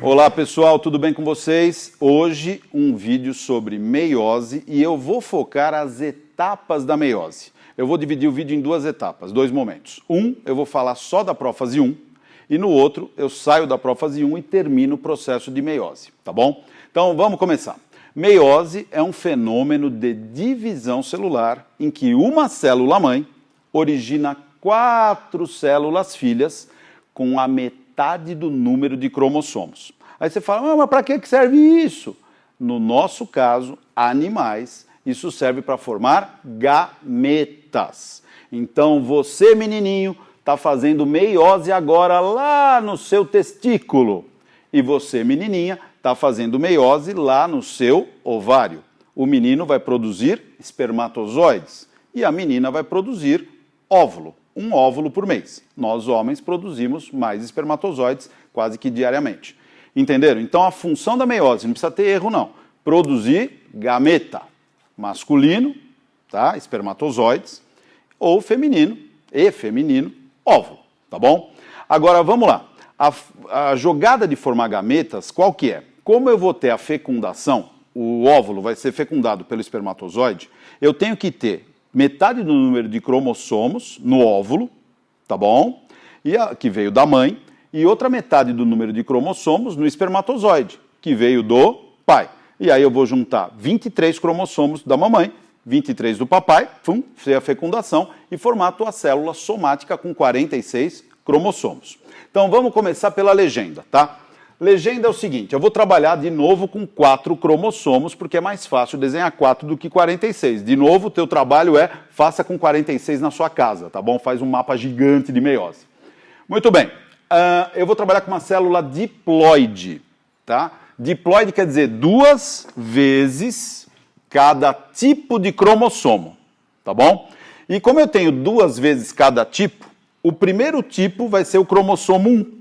Olá pessoal, tudo bem com vocês? Hoje um vídeo sobre meiose e eu vou focar as etapas da meiose. Eu vou dividir o vídeo em duas etapas, dois momentos. Eu vou falar só da prófase 1 e no outro eu saio da prófase 1 e termino o processo de meiose, tá bom? Então vamos começar. Meiose é um fenômeno de divisão celular em que uma célula-mãe origina 4 células filhas com a metade do número de cromossomos. Aí você fala, mas para que serve isso? No nosso caso, animais, isso serve para formar gametas. Então você, menininho, está fazendo meiose agora lá no seu testículo. E você, menininha, está fazendo meiose lá no seu ovário. O menino vai produzir espermatozoides e a menina vai produzir óvulo. Um óvulo por mês. Nós, homens, produzimos mais espermatozoides quase que diariamente. Entenderam? Então, a função da meiose, não precisa ter erro, não. Produzir gameta. Masculino, tá? Espermatozoides, ou feminino, óvulo, tá bom? Agora, vamos lá. A jogada de formar gametas, qual que é? Como eu vou ter a fecundação, o óvulo vai ser fecundado pelo espermatozoide, eu tenho que ter metade do número de cromossomos no óvulo, tá bom? Que veio da mãe, e outra metade do número de cromossomos no espermatozoide, que veio do pai. E aí eu vou juntar 23 cromossomos da mamãe, 23 do papai, fiz a fecundação e formar a tua célula somática com 46 cromossomos. Então vamos começar pela legenda, tá? Legenda é o seguinte, eu vou trabalhar de novo com 4 cromossomos, porque é mais fácil desenhar 4 do que 46. De novo, o teu trabalho é, faça com 46 na sua casa, tá bom? Faz um mapa gigante de meiose. Muito bem, eu vou trabalhar com uma célula diploide, tá? Diploide quer dizer 2 vezes cada tipo de cromossomo, tá bom? E como eu tenho 2 vezes cada tipo, o primeiro tipo vai ser o cromossomo 1,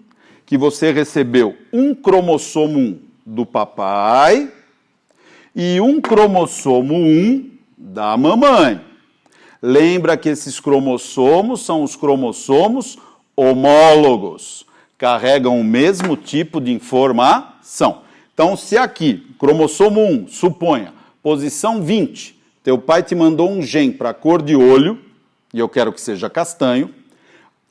que você recebeu um cromossomo 1 do papai e um cromossomo 1 da mamãe. Lembra que esses cromossomos são os cromossomos homólogos, carregam o mesmo tipo de informação. Então, se aqui, cromossomo 1, suponha, posição 20, teu pai te mandou um gene para cor de olho, e eu quero que seja castanho,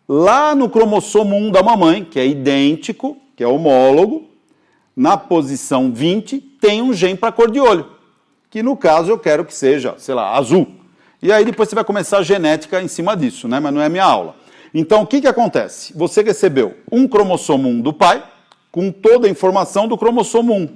lá no cromossomo 1 da mamãe, que é idêntico, que é homólogo, na posição 20, tem um gene para cor de olho, que no caso eu quero que seja, sei lá, azul. E aí depois você vai começar a genética em cima disso, né? Mas não é minha aula. Então o que acontece? Você recebeu um cromossomo 1 do pai, com toda a informação do cromossomo 1,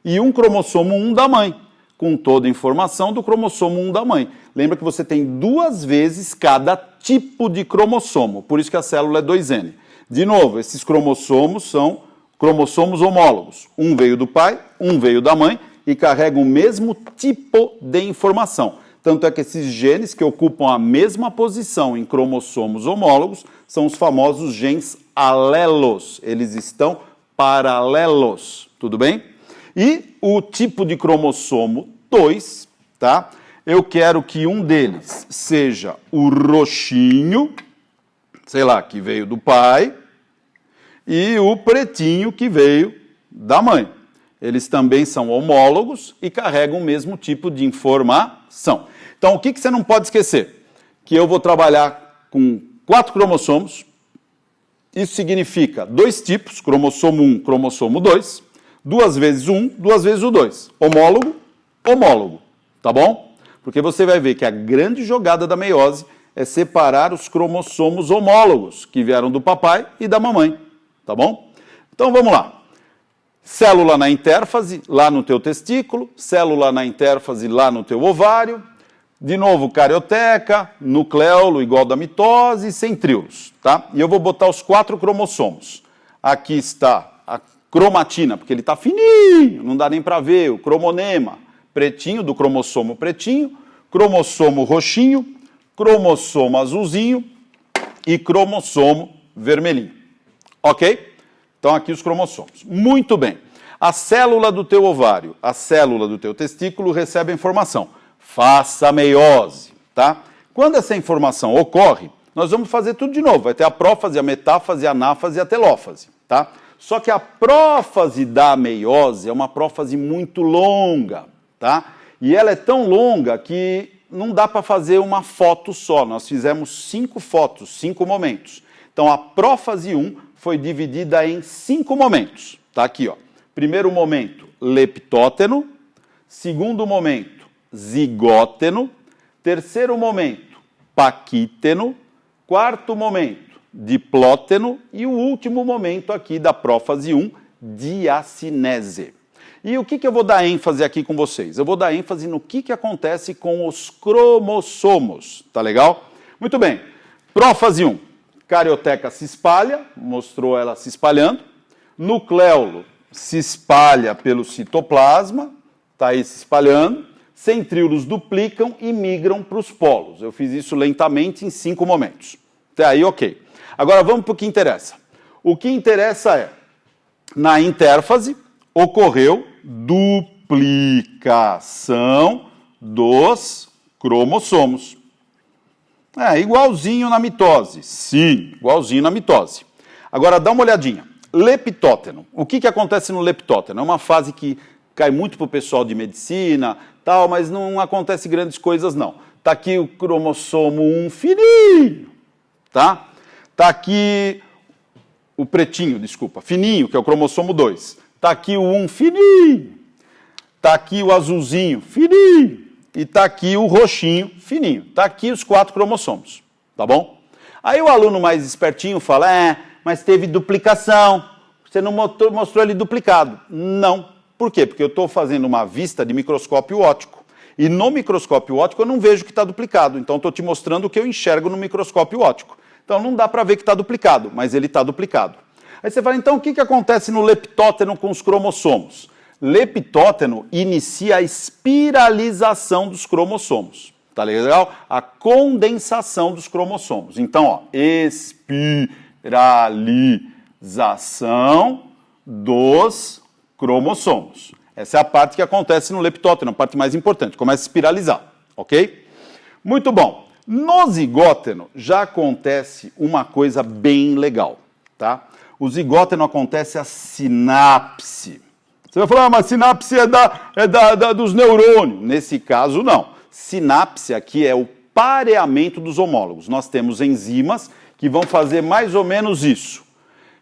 e um cromossomo 1 da mãe, com toda a informação do cromossomo 1 da mãe. Lembra que você tem 2 vezes cada tipo de cromossomo, por isso que a célula é 2N. De novo, esses cromossomos são cromossomos homólogos. Um veio do pai, um veio da mãe e carregam o mesmo tipo de informação. Tanto é que esses genes que ocupam a mesma posição em cromossomos homólogos são os famosos genes alelos. Eles estão paralelos, tudo bem? E o tipo de cromossomo 2, tá? Eu quero que um deles seja o roxinho, sei lá, que veio do pai, e o pretinho que veio da mãe. Eles também são homólogos e carregam o mesmo tipo de informação. Então, o que você não pode esquecer? Que eu vou trabalhar com 4 cromossomos. Isso significa 2 tipos, cromossomo 1, cromossomo 2, 2 vezes 1, 2 vezes o 2. Homólogo, homólogo, tá bom? Porque você vai ver que a grande jogada da meiose é separar os cromossomos homólogos, que vieram do papai e da mamãe, tá bom? Então vamos lá. Célula na intérfase, lá no teu testículo, célula na intérfase, lá no teu ovário, de novo carioteca, nucleolo igual da mitose e centríolos, tá? E eu vou botar os 4 cromossomos. Aqui está a cromatina, porque ele está fininho, não dá nem para ver, o cromonema, pretinho do cromossomo pretinho, cromossomo roxinho, cromossomo azulzinho e cromossomo vermelhinho. Ok? Então aqui os cromossomos. Muito bem. A célula do teu ovário, a célula do teu testículo recebe a informação. Faça meiose, tá? Quando essa informação ocorre, nós vamos fazer tudo de novo. Vai ter a prófase, a metáfase, a anáfase e a telófase, tá? Só que a prófase da meiose é uma prófase muito longa, tá? E ela é tão longa que não dá para fazer uma foto só. Nós fizemos 5 fotos, 5 momentos. Então, a prófase 1 foi dividida em 5 momentos. Tá aqui, ó. Primeiro momento, leptóteno. Segundo momento, zigóteno. Terceiro momento, paquíteno. Quarto momento, diplóteno. E o último momento aqui da prófase 1, diacinese. E o que eu vou dar ênfase aqui com vocês? Eu vou dar ênfase no que acontece com os cromossomos. Tá legal? Muito bem. Prófase 1. Carioteca se espalha, mostrou ela se espalhando. Nucleolo se espalha pelo citoplasma, está aí se espalhando. Centríolos duplicam e migram para os polos. Eu fiz isso lentamente em 5 momentos. Até aí, ok. Agora vamos para o que interessa. O que interessa é, na intérfase, ocorreu duplicação dos cromossomos. É, igualzinho na mitose. Sim, igualzinho na mitose. Agora, dá uma olhadinha. Leptóteno. O que acontece no leptóteno? É uma fase que cai muito para o pessoal de medicina, tal, mas não acontece grandes coisas, não. Está aqui o cromossomo 1 fininho, tá? Está aqui o pretinho, desculpa, fininho, que é o cromossomo 2. Está aqui o 1 fininho. Está aqui o azulzinho fininho. E está aqui o roxinho fininho. Está aqui os 4 cromossomos, tá bom? Aí o aluno mais espertinho fala, mas teve duplicação, você não mostrou ele duplicado. Não. Por quê? Porque eu estou fazendo uma vista de microscópio óptico. E no microscópio óptico eu não vejo que está duplicado. Então estou te mostrando o que eu enxergo no microscópio óptico. Então não dá para ver que está duplicado, mas ele está duplicado. Aí você fala, então o que acontece no leptóteno com os cromossomos? Leptóteno inicia a espiralização dos cromossomos. Tá legal? A condensação dos cromossomos. Então, ó, espiralização dos cromossomos. Essa é a parte que acontece no leptóteno, a parte mais importante. Começa a espiralizar, ok? Muito bom. No zigóteno já acontece uma coisa bem legal, tá? O zigóteno acontece a sinapse. Você vai falar, mas sinapse é dos neurônios. Nesse caso, não. Sinapse aqui é o pareamento dos homólogos. Nós temos enzimas que vão fazer mais ou menos isso.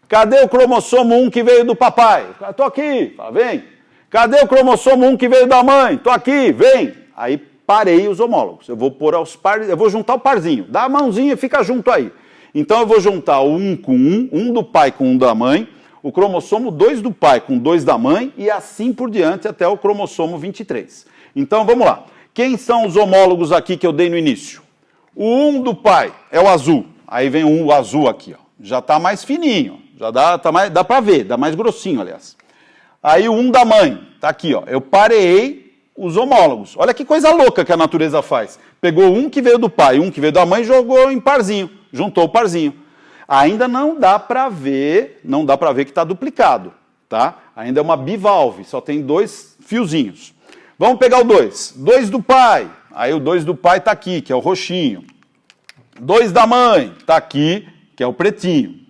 Cadê o cromossomo 1 que veio do papai? Estou aqui, vem. Cadê o cromossomo 1 que veio da mãe? Estou aqui, vem. Aí parei os homólogos. Eu vou pôr aos pares, eu vou juntar o parzinho. Dá a mãozinha e fica junto aí. Então eu vou juntar o 1 com 1, 1 do pai com 1 da mãe, o cromossomo 2 do pai com 2 da mãe e assim por diante até o cromossomo 23. Então vamos lá. Quem são os homólogos aqui que eu dei no início? O 1 do pai é o azul. Aí vem o azul aqui, ó. Já está mais fininho, já dá para ver, dá mais grossinho, aliás. Aí o 1 da mãe, tá aqui, ó. Eu pareei os homólogos. Olha que coisa louca que a natureza faz. Pegou um que veio do pai, um que veio da mãe e jogou em parzinho, juntou o parzinho. Ainda não dá para ver, que está duplicado, tá? Ainda é uma bivalve, só tem 2 fiozinhos. Vamos pegar o 2. 2 do pai. Aí o 2 do pai está aqui, que é o roxinho. 2 da mãe está aqui, que é o pretinho.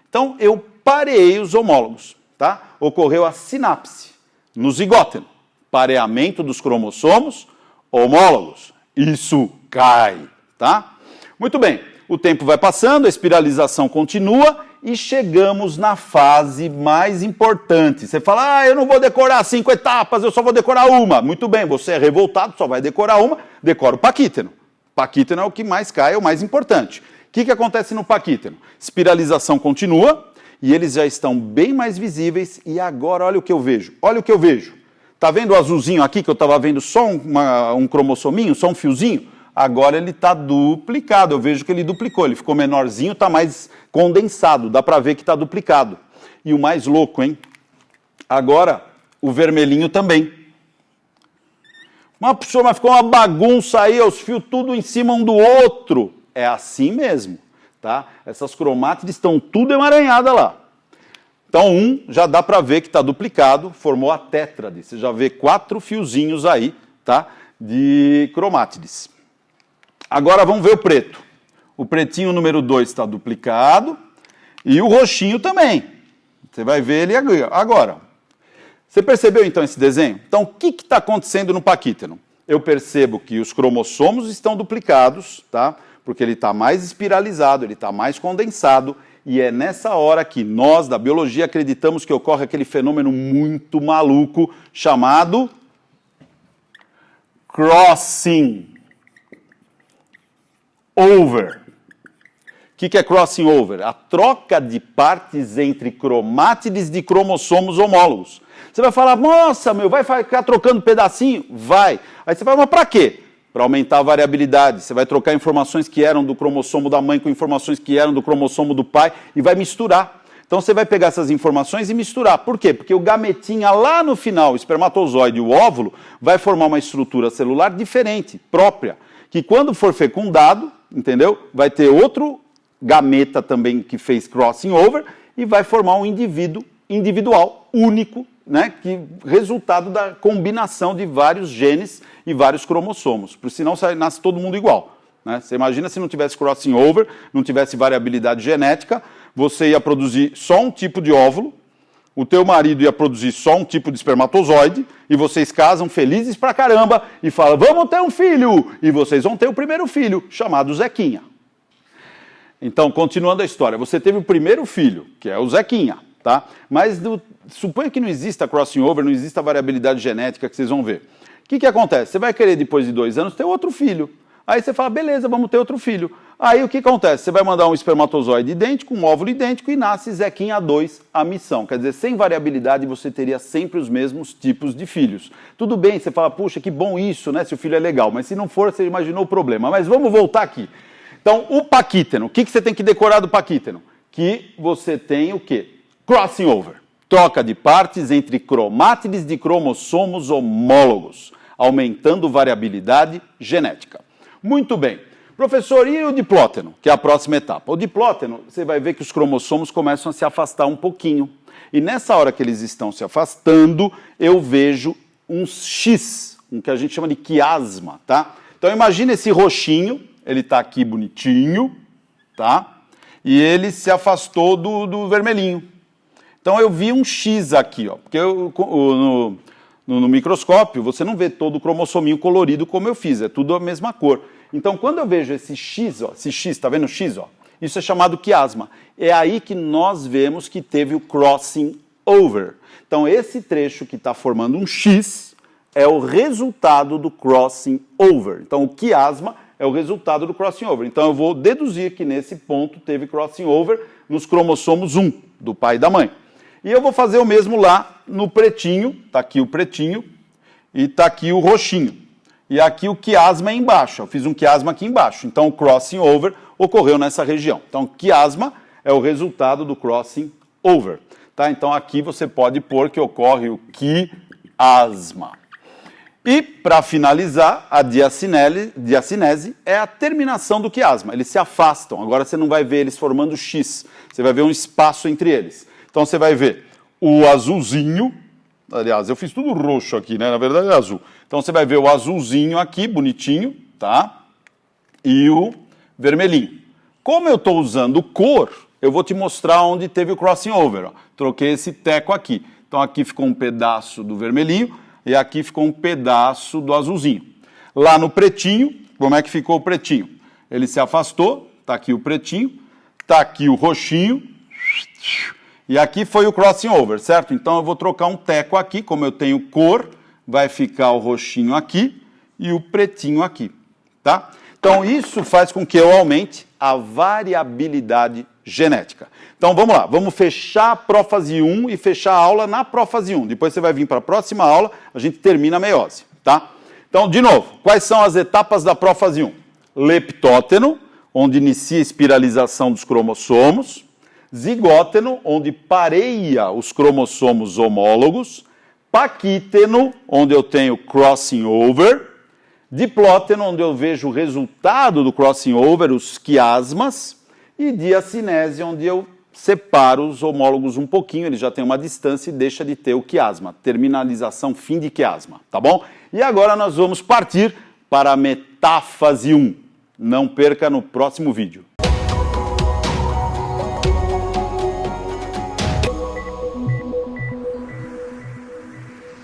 Então eu pareei os homólogos, tá? Ocorreu a sinapse no zigóteno. Pareamento dos cromossomos homólogos. Isso cai, tá? Muito bem. O tempo vai passando, a espiralização continua e chegamos na fase mais importante. Você fala, eu não vou decorar 5 etapas, eu só vou decorar uma. Muito bem, você é revoltado, só vai decorar uma, decora o paquíteno. Paquíteno é o que mais cai, é o mais importante. O que acontece no paquíteno? Espiralização continua e eles já estão bem mais visíveis e agora olha o que eu vejo. Olha o que eu vejo. Tá vendo o azulzinho aqui que eu estava vendo só um cromossominho, só um fiozinho? Agora ele está duplicado, eu vejo que ele duplicou, ele ficou menorzinho, está mais condensado, dá para ver que está duplicado. E o mais louco, hein? Agora, o vermelhinho também. Mas ficou uma bagunça aí, os fios tudo em cima um do outro. É assim mesmo, tá? Essas cromátides estão tudo emaranhadas lá. Então, já dá para ver que está duplicado, formou a tétrade. Você já vê 4 fiozinhos aí, tá? De cromátides. Agora vamos ver o preto. O pretinho número 2 está duplicado e o roxinho também. Você vai ver ele agora. Você percebeu então esse desenho? Então o que está acontecendo no paquíteno? Eu percebo que os cromossomos estão duplicados, tá? Porque ele está mais espiralizado, ele está mais condensado, e é nessa hora que nós, da biologia, acreditamos que ocorre aquele fenômeno muito maluco chamado crossing over. O que é crossing over? A troca de partes entre cromátides de cromossomos homólogos. Você vai falar, nossa, meu, vai ficar trocando pedacinho? Vai. Aí você fala, mas para quê? Para aumentar a variabilidade. Você vai trocar informações que eram do cromossomo da mãe com informações que eram do cromossomo do pai e vai misturar. Então você vai pegar essas informações e misturar. Por quê? Porque o gametinha lá no final, o espermatozoide e o óvulo, vai formar uma estrutura celular diferente, própria, que quando for fecundado, entendeu? Vai ter outro gameta também que fez crossing over e vai formar um indivíduo individual, único, né, que resultado da combinação de vários genes e vários cromossomos. Por senão nasce todo mundo igual. Né? Você imagina se não tivesse crossing over, não tivesse variabilidade genética, você ia produzir só um tipo de óvulo, o teu marido ia produzir só um tipo de espermatozoide, e vocês casam felizes pra caramba e falam, vamos ter um filho! E vocês vão ter o primeiro filho, chamado Zequinha. Então, continuando a história, você teve o primeiro filho, que é o Zequinha, tá? Mas suponha que não exista crossing over, não exista variabilidade genética que vocês vão ver. O que acontece? Você vai querer, depois de 2 anos, ter outro filho. Aí você fala, beleza, vamos ter outro filho. Aí o que acontece? Você vai mandar um espermatozoide idêntico, um óvulo idêntico e nasce Zequinha 2, a missão. Quer dizer, sem variabilidade você teria sempre os mesmos tipos de filhos. Tudo bem, você fala, puxa, que bom isso, né? Se o filho é legal. Mas se não for, você imaginou o problema. Mas vamos voltar aqui. Então, o paquíteno, o que você tem que decorar do paquíteno? Que você tem o quê? Crossing over. Troca de partes entre cromátides de cromossomos homólogos, aumentando variabilidade genética. Muito bem. Professor, e o diplóteno, que é a próxima etapa? O diplóteno, você vai ver que os cromossomos começam a se afastar um pouquinho. E nessa hora que eles estão se afastando, eu vejo um X, um que a gente chama de quiasma, tá? Então imagina esse roxinho, ele está aqui bonitinho, tá? E ele se afastou do vermelhinho. Então eu vi um X aqui, ó, porque no microscópio você não vê todo o cromossominho colorido como eu fiz, é tudo a mesma cor. Então quando eu vejo esse X, ó, tá vendo o X, ó? Isso é chamado quiasma. É aí que nós vemos que teve o crossing over. Então esse trecho que está formando um X é o resultado do crossing over. Então o quiasma é o resultado do crossing over. Então eu vou deduzir que nesse ponto teve crossing over nos cromossomos 1, do pai e da mãe. E eu vou fazer o mesmo lá no pretinho, tá aqui o pretinho, e tá aqui o roxinho. E aqui o quiasma é embaixo, eu fiz um quiasma aqui embaixo. Então o crossing over ocorreu nessa região. Então quiasma é o resultado do crossing over. Tá? Então aqui você pode pôr que ocorre o quiasma. E, para finalizar, a diacinese é a terminação do quiasma. Eles se afastam. Agora você não vai ver eles formando X. Você vai ver um espaço entre eles. Então você vai ver o azulzinho. Aliás, eu fiz tudo roxo aqui, né? Na verdade é azul. Então você vai ver o azulzinho aqui, bonitinho, tá? E o vermelhinho. Como eu estou usando cor, eu vou te mostrar onde teve o crossing over. Ó. Troquei esse teco aqui. Então aqui ficou um pedaço do vermelhinho. E aqui ficou um pedaço do azulzinho. Lá no pretinho, como é que ficou o pretinho? Ele se afastou, tá aqui o pretinho, tá aqui o roxinho, e aqui foi o crossing over, certo? Então eu vou trocar um teco aqui, como eu tenho cor, vai ficar o roxinho aqui e o pretinho aqui, tá? Então isso faz com que eu aumente a variabilidade genética. Então vamos lá, vamos fechar a prófase 1 e fechar a aula na prófase 1. Depois você vai vir para a próxima aula, a gente termina a meiose, tá? Então, de novo, quais são as etapas da prófase 1? Leptóteno, onde inicia a espiralização dos cromossomos. Zigóteno, onde pareia os cromossomos homólogos. Paquíteno, onde eu tenho crossing over. Diplóteno, onde eu vejo o resultado do crossing over, os quiasmas. E diacinese, onde eu separo os homólogos um pouquinho, ele já tem uma distância e deixa de ter o quiasma. Terminalização, fim de quiasma, tá bom? E agora nós vamos partir para a metáfase 1. Não perca no próximo vídeo.